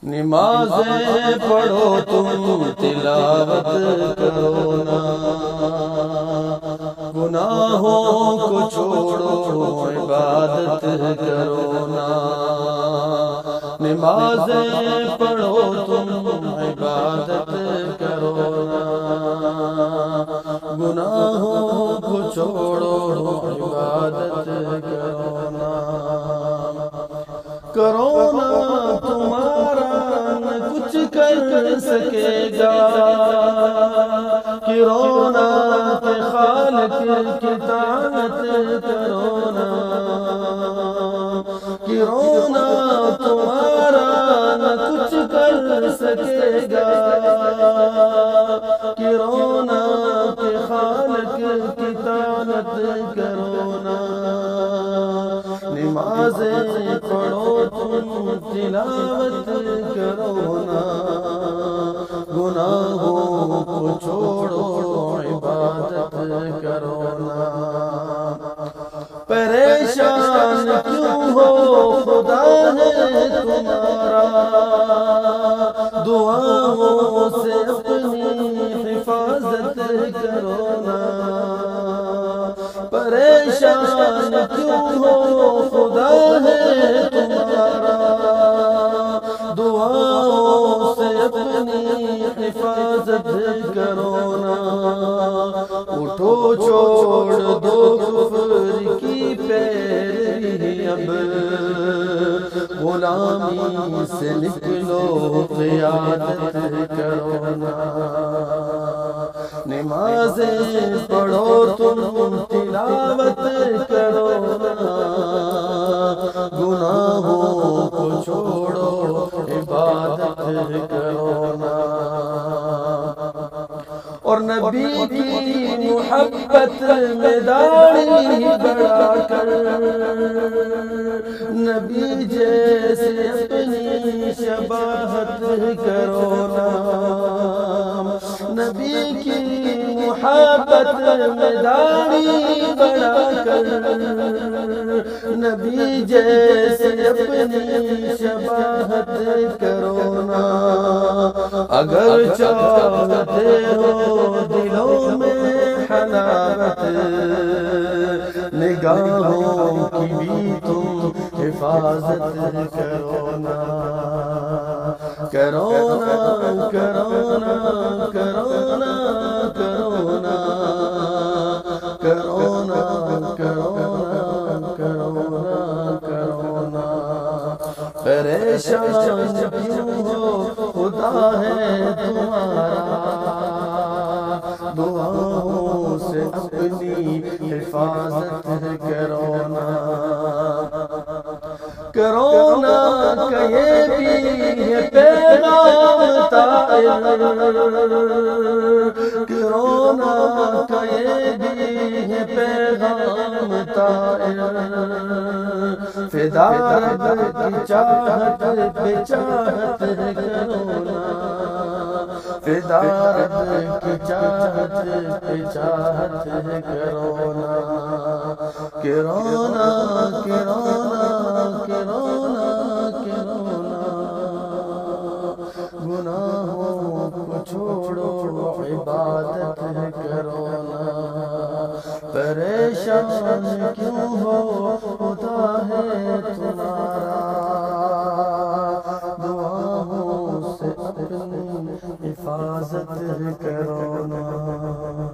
نمازیں پڑھو تم تلاوت کرو نا، گناہوں کو چھوڑو عبادت کرو نا۔ نمازیں پڑھو تم عبادت کرو نا، گناہوں کو چھوڑو عبادت کرو نا۔ کرونا تمہارا نہ کچھ کر سکے گا، کرونا کے خالق کی طاعت کرو نا۔ کرونا تمہارا نہ کچھ کر سکے گا، کرونا کے خالق کی طاعت کرو نا۔ نمازیں پڑھو تم تلاوت کرو نا، گناہوں کو چھوڑو عبادت کرو نا۔ پریشان کیوں ہو خدا ہے تمہارا، دعاؤں سے اپنی حفاظت کرو نا۔ پریشان کیوں ہو خدا ہے تمہارا، دعاؤں سے اپنی حفاظت کرو نا۔ اٹھو چھوڑ دو کفر کی پیروی، اب غلامی سے نکلو قیادت کرو نا۔ نمازیں پڑھو تم تلاوت کرو نا، گناہوں کو چھوڑو عبادت کرو نا۔ اور نبی کی محبت میں داڑھی بڑھا کر، نبی جیسے اپنی شباہت کرو نا۔ نبی کی محبت میں داڑھی بڑھا کر، نبی جیسے اپنی شباہت کرو نا۔ اگر چاہتے ہو دلوں میں حلاوت، نگاہوں کی بھی تم حفاظت کرو نا۔ کرو نا کرو نا کرو نا کرو نا کرو نا کرو نا کرو نا کرو نا۔ پریشان کیوں ہو خدا ہے تمہارا، دعاؤں سے اپنی حفاظت کرو نا۔ کرونا کا یہ بھی ہے پیغام طائر، کرونا کا یہ بھی ہے پیغام طائر۔ فدا رب کی چاہت پہ چاہت کرو نا، فدا رب کی چاہت پہ چاہت کرو نا۔ کرونا کرونا کرونا کرونا، گناہوں کو چھوڑو عبادت کرو نا۔ پریشان کیوں ہو خدا ہے تمہارا، دعاؤں سے اپنی حفاظت کرو نا۔